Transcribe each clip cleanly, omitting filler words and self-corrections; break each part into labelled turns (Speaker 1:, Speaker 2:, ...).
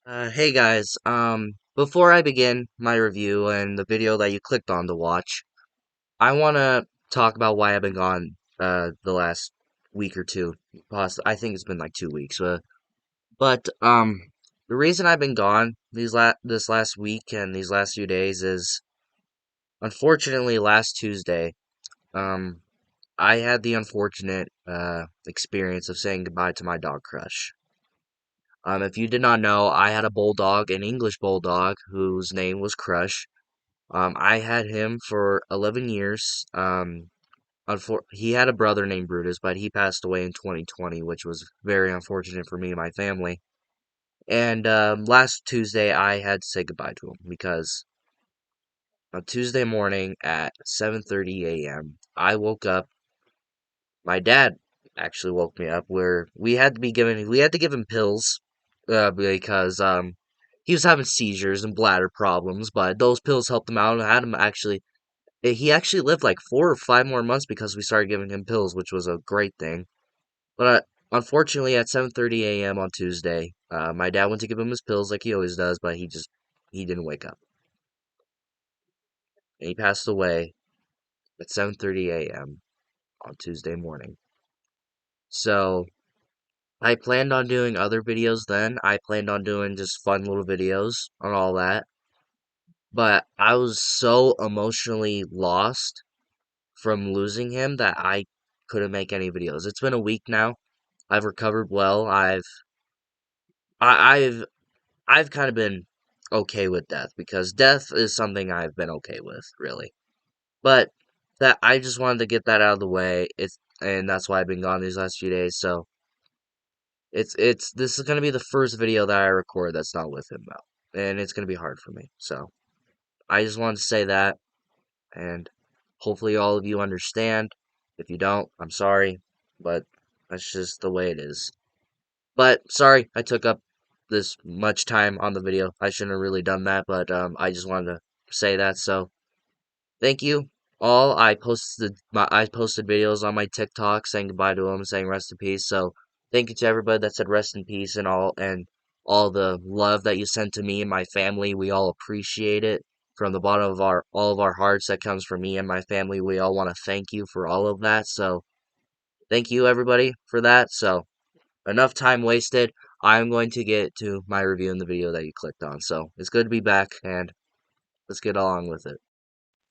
Speaker 1: Hey guys, before I begin my review and the video that you clicked on to watch, I want to talk about why I've been gone, the last week or two. I think it's been like 2 weeks, but the reason I've been gone this last week and these last few days is, unfortunately, last Tuesday, um, I had the unfortunate, experience of saying goodbye to my dog Crush. If you did not know, I had a bulldog, an English bulldog, whose name was Crush. I had him for 11 years. He had a brother named Brutus, but he passed away in 2020, which was very unfortunate for me and my family. And last Tuesday, I had to say goodbye to him because on Tuesday morning at 7:30 a.m., I woke up. My dad actually woke me up where we had to give him pills because he was having seizures and bladder problems, but those pills helped him out and had him actually he actually lived like 4 or 5 more months because we started giving him pills, which was a great thing. But unfortunately, at 7:30 a.m. on Tuesday, my dad went to give him his pills like he always does, but he didn't wake up, and he passed away at 7:30 a.m. on Tuesday morning. So I planned on doing other videos then. I planned on doing just fun little videos on all that. But I was so emotionally lost from losing him that I couldn't make any videos. It's been a week now. I've recovered well. I, I've I've kind of been okay with death because death is something I've been okay with, really. But that I just wanted to get that out of the way. And that's why I've been gone these last few days. So it's this is gonna be the first video that I record that's not with him though, and it's gonna be hard for me. So I just wanted to say that, and hopefully all of you understand. If you don't, I'm sorry, but that's just the way it is. But sorry, I took up this much time on the video. I shouldn't have really done that, but I just wanted to say that. So thank you all. I posted videos on my TikTok saying goodbye to him, saying rest in peace. So thank you to everybody that said rest in peace and all the love that you sent to me and my family. We all appreciate it from the bottom of our all of our hearts. That comes from me and my family. We all want to thank you for all of that. So thank you everybody for that. So enough time wasted. I'm going to get to my review in the video that you clicked on. So it's good to be back and let's get along with it.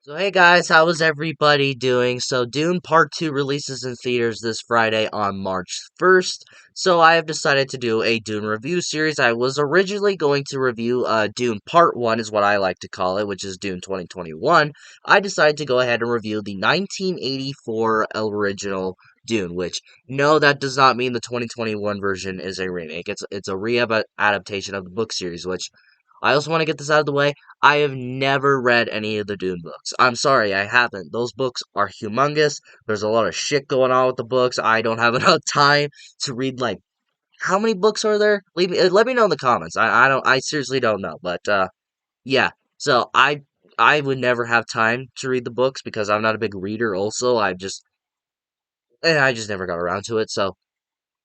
Speaker 1: So hey guys, how is everybody doing? So Dune Part 2 releases in theaters this Friday on March 1st. So I have decided to do a Dune review series. I was originally going to review Dune Part 1 is what I like to call it, which is Dune 2021. I decided to go ahead and review the 1984 original Dune, which no, that does not mean the 2021 version is a remake. It's a re-adaptation of the book series, which I also want to get this out of the way. I have never read any of the Dune books. I'm sorry, I haven't. Those books are humongous. There's a lot of shit going on with the books. I don't have enough time to read, like, how many books are there? Let me know in the comments. I seriously don't know. But yeah. So I would never have time to read the books because I'm not a big reader also. I just never got around to it. So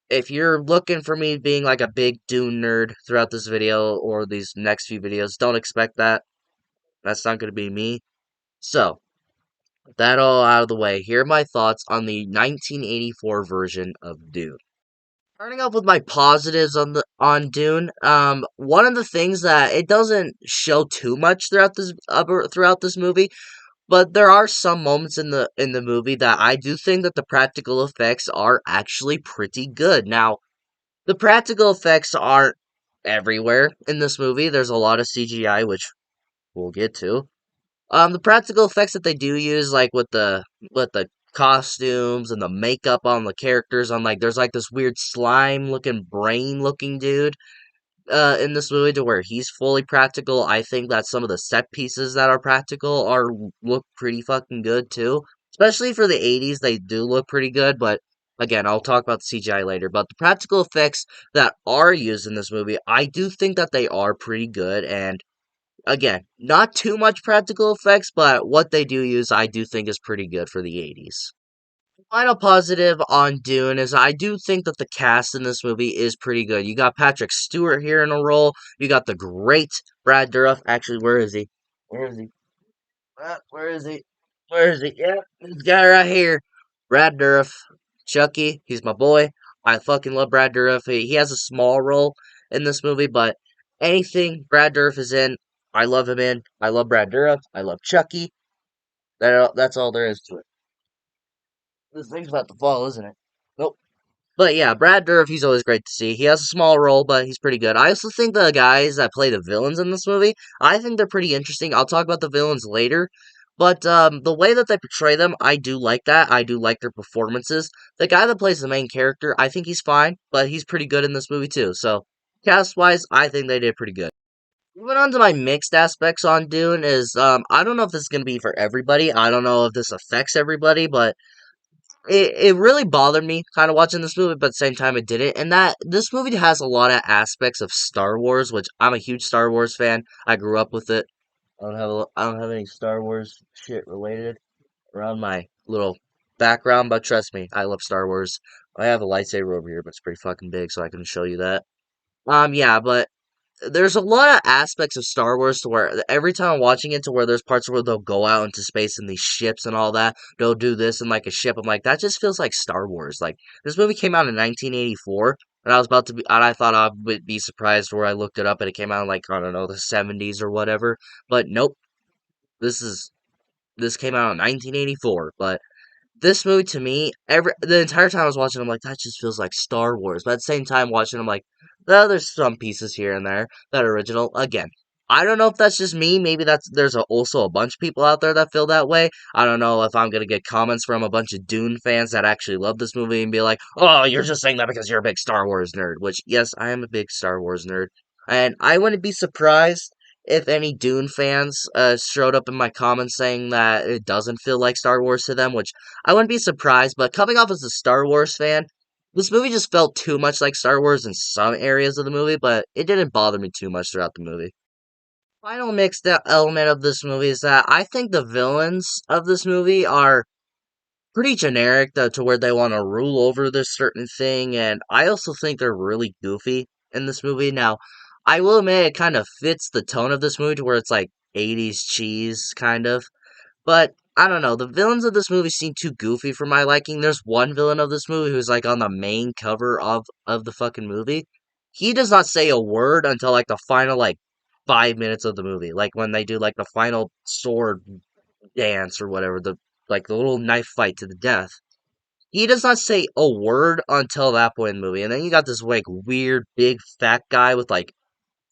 Speaker 1: if you're looking for me being like a big Dune nerd throughout this video or these next few videos, don't expect that. That's not going to be me. So, that all out of the way, here are my thoughts on the 1984 version of Dune. Starting off with my positives on Dune, one of the things that it doesn't show too much throughout this movie, but there are some moments in the movie that I do think that the practical effects are actually pretty good. Now, the practical effects aren't everywhere in this movie. There's a lot of CGI, which we'll get to. The practical effects that they do use, like with the costumes and the makeup on the characters, on like there's like this weird slime looking brain looking dude in this movie to where he's fully practical. I think that some of the set pieces that are practical are look pretty fucking good too. Especially for the 80s, they do look pretty good, but again, I'll talk about the CGI later. But the practical effects that are used in this movie, I do think that they are pretty good, and again, not too much practical effects, but what they do use, I do think is pretty good for the 80s. Final positive on Dune is I do think that the cast in this movie is pretty good. You got Patrick Stewart here in a role. You got the great Brad Dourif. Actually, where is he? Where is he? Where is he? Where is he? Yeah, this guy right here. Brad Dourif. Chucky. He's my boy. I fucking love Brad Dourif. He has a small role in this movie, but anything Brad Dourif is in, I love him in. I love Brad Dourif. I love Chucky. That's all there is to it. This thing's about to fall, isn't it? Nope. But yeah, Brad Dourif, he's always great to see. He has a small role, but he's pretty good. I also think the guys that play the villains in this movie, I think they're pretty interesting. I'll talk about the villains later. But the way that they portray them, I do like that. I do like their performances. The guy that plays the main character, I think he's fine, but he's pretty good in this movie too. So, cast-wise, I think they did pretty good. Moving on to my mixed aspects on Dune is, I don't know if this is going to be for everybody. I don't know if this affects everybody, but it really bothered me kind of watching this movie, but at the same time it didn't. And that this movie has a lot of aspects of Star Wars, which I'm a huge Star Wars fan. I grew up with it. I don't have any Star Wars shit related around my little background, but trust me, I love Star Wars. I have a lightsaber over here, but it's pretty fucking big, so I can show you that. Yeah, but there's a lot of aspects of Star Wars to where every time I'm watching it, to where there's parts where they'll go out into space in these ships and all that. They'll do this in like a ship. I'm like, that just feels like Star Wars. Like this movie came out in 1984, and I was about to be, and I thought I would be surprised where I looked it up and it came out in like I don't know the 70s or whatever. But nope, this is this came out in 1984. But this movie to me, the entire time I was watching, I'm like, that just feels like Star Wars. But at the same time, watching, I'm like, well, there's some pieces here and there that are original. Again, I don't know if that's just me. Maybe there's also a bunch of people out there that feel that way. I don't know if I'm gonna get comments from a bunch of Dune fans that actually love this movie and be like, "Oh, you're just saying that because you're a big Star Wars nerd." Which, yes, I am a big Star Wars nerd, and I wouldn't be surprised if any Dune fans showed up in my comments saying that it doesn't feel like Star Wars to them, which I wouldn't be surprised, but coming off as a Star Wars fan, this movie just felt too much like Star Wars in some areas of the movie, but it didn't bother me too much throughout the movie. Final mixed element of this movie is that I think the villains of this movie are pretty generic to where they want to rule over this certain thing, and I also think they're really goofy in this movie. Now, I will admit it kind of fits the tone of this movie to where it's like 80s cheese, kind of. But I don't know. The villains of this movie seem too goofy for my liking. There's one villain of this movie who's like on the main cover of the fucking movie. He does not say a word until like the final like 5 minutes of the movie. Like when they do like the final sword dance or whatever, the like the little knife fight to the death. He does not say a word until that point in the movie. And then you got this like weird big fat guy with like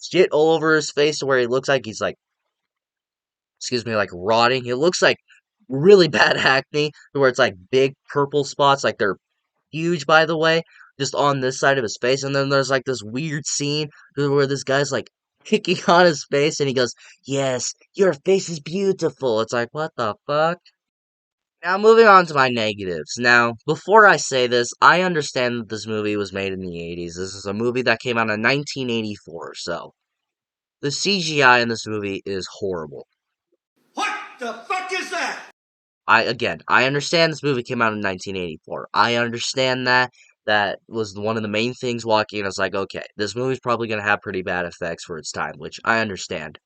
Speaker 1: shit all over his face to where he looks like he's like excuse me, like rotting. It looks like really bad acne, where it's like big purple spots, like they're huge, by the way, just on this side of his face. And then there's like this weird scene where this guy's like picking on his face, and he goes, "Yes, your face is beautiful." It's like, what the fuck? Now, moving on to my negatives. Now, before I say this, I understand that this movie was made in the 80s. This is a movie that came out in 1984, so the CGI in this movie is horrible.
Speaker 2: What the fuck is that?
Speaker 1: I understand this movie came out in 1984. I understand that. That was one of the main things walking. I was like, okay, this movie's probably gonna have pretty bad effects for its time, which I understand.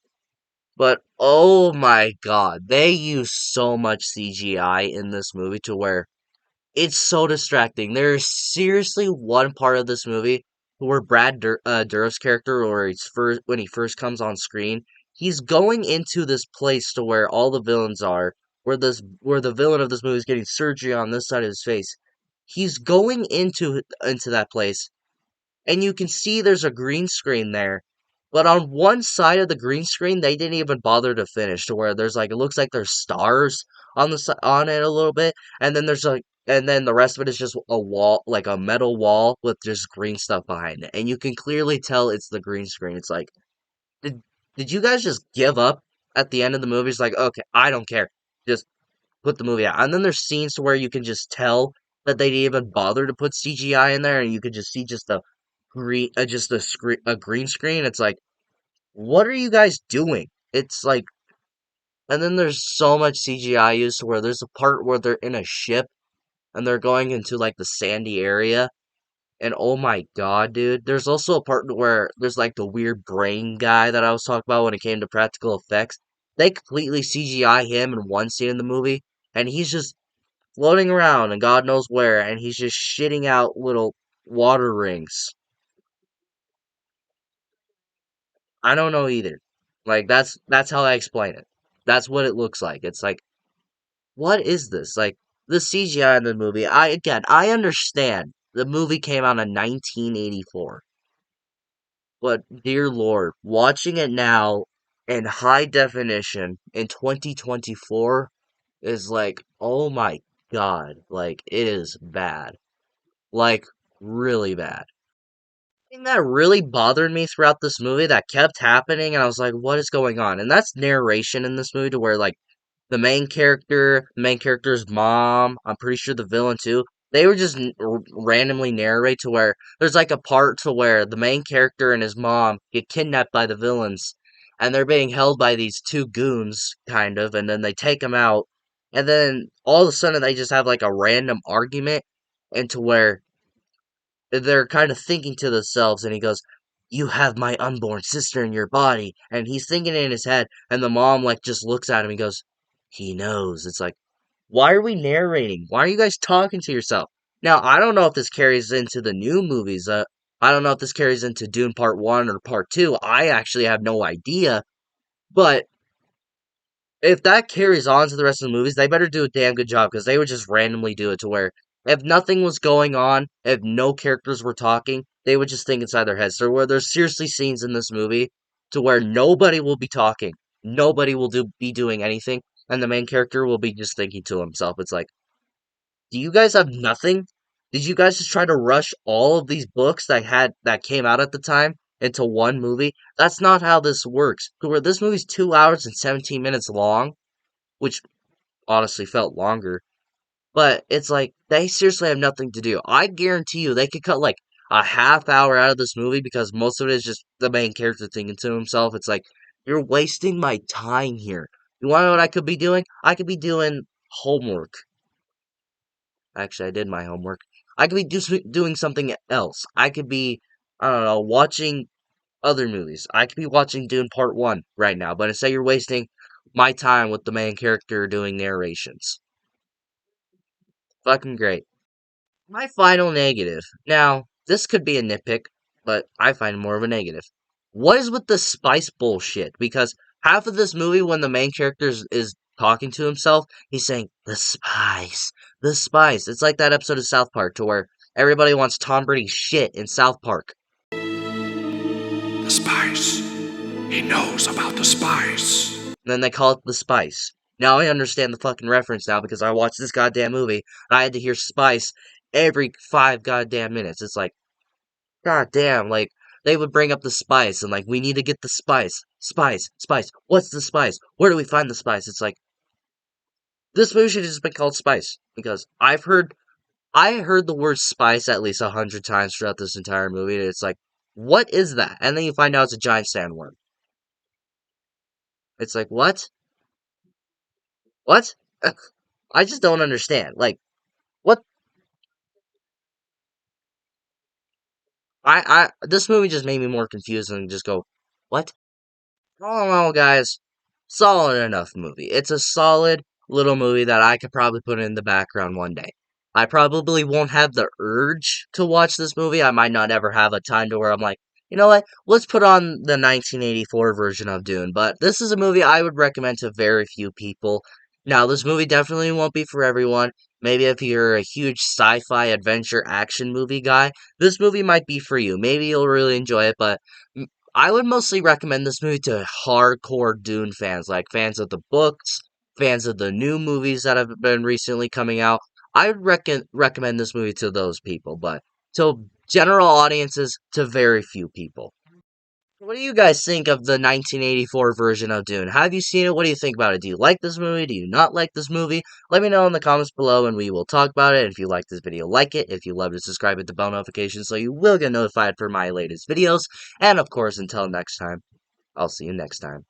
Speaker 1: But oh my god, they use so much CGI in this movie to where it's so distracting. There is seriously one part of this movie where Dourif's character, or he's first when he first comes on screen, he's going into this place to where all the villains are, where the villain of this movie is getting surgery on this side of his face. He's going into that place, and you can see there's a green screen there. But on one side of the green screen, they didn't even bother to finish to where there's like it looks like there's stars on on it a little bit, and then and then the rest of it is just a wall, like a metal wall with just green stuff behind it, and you can clearly tell it's the green screen. It's like, did did you guys just give up at the end of the movie? It's like, okay, I don't care, just put the movie out. And then there's scenes to where you can just tell that they didn't even bother to put CGI in there, and you could just see just a green screen. It's like, what are you guys doing? It's like, and then there's so much CGI used to where there's a part where they're in a ship, and they're going into like the sandy area. And oh my god, dude, there's also a part where there's like the weird brain guy that I was talking about when it came to practical effects. They completely CGI him in one scene in the movie, and he's just floating around and God knows where, and he's just shitting out little water rings. I don't know either. Like that's how I explain it. That's what it looks like. It's like, what is this? Like the CGI in the movie. I understand the movie came out in 1984. But dear Lord, watching it now in high definition in 2024 is like, oh my God, like it is bad. Like really bad. Thing that really bothered me throughout this movie that kept happening and I was like, what is going on? And that's narration in this movie to where like the main character's mom, I'm pretty sure the villain too, they were just randomly narrate to where there's like a part to where the main character and his mom get kidnapped by the villains and they're being held by these two goons, kind of, and then they take them out. And then all of a sudden they just have like a random argument into where they're kind of thinking to themselves, and he goes, "You have my unborn sister in your body," and he's thinking it in his head, and the mom like just looks at him and goes, "He knows." It's like, why are we narrating? Why are you guys talking to yourself? Now, I don't know if this carries into the new movies. I don't know if this carries into Dune Part 1 or Part 2. I actually have no idea. But if that carries on to the rest of the movies, they better do a damn good job because they would just randomly do it to where if nothing was going on, if no characters were talking, they would just think inside their heads. So where there's seriously scenes in this movie to where nobody will be talking, nobody will be doing anything, and the main character will be just thinking to himself. It's like, do you guys have nothing? Did you guys just try to rush all of these books that came out at the time into one movie? That's not how this works. To where this movie's 2 hours and 17 minutes long, which honestly felt longer. But it's like they seriously have nothing to do. I guarantee you they could cut like a half hour out of this movie because most of it is just the main character thinking to himself. It's like, you're wasting my time here. You want to know what I could be doing? I could be doing homework. Actually, I did my homework. I could be doing something else. I could be, I don't know, watching other movies. I could be watching Dune Part 1 right now, but instead you're wasting my time with the main character doing narrations. Fucking great. My final negative. Now, this could be a nitpick, but I find more of a negative. What is with the spice bullshit? Because half of this movie, when the main character is talking to himself, he's saying, the spice, the spice. It's like that episode of South Park to where everybody wants Tom Brady's shit in South Park.
Speaker 2: The spice. He knows about the spice.
Speaker 1: And then they call it the spice. Now I understand the fucking reference now because I watched this goddamn movie and I had to hear spice every 5 goddamn minutes. It's like, goddamn, like they would bring up the spice and like we need to get the spice. Spice, spice. What's the spice? Where do we find the spice? It's like this movie should have just been called Spice because I heard the word spice at least 100 times throughout this entire movie. And it's like, what is that? And then you find out it's a giant sandworm. It's like, what? What? I just don't understand. Like, what? This movie just made me more confused and just go, what? All in all, guys, solid enough movie. It's a solid little movie that I could probably put in the background one day. I probably won't have the urge to watch this movie. I might not ever have a time to where I'm like, you know what? Let's put on the 1984 version of Dune. But this is a movie I would recommend to very few people. Now, this movie definitely won't be for everyone. Maybe if you're a huge sci-fi adventure action movie guy, this movie might be for you. Maybe you'll really enjoy it, but I would mostly recommend this movie to hardcore Dune fans, like fans of the books, fans of the new movies that have been recently coming out. I would recommend this movie to those people, but to general audiences, to very few people. What do you guys think of the 1984 version of Dune? Have you seen it? What do you think about it? Do you like this movie? Do you not like this movie? Let me know in the comments below and we will talk about it. If you like this video, like it. If you love it, subscribe with the bell notification so you will get notified for my latest videos. And of course, until next time, I'll see you next time.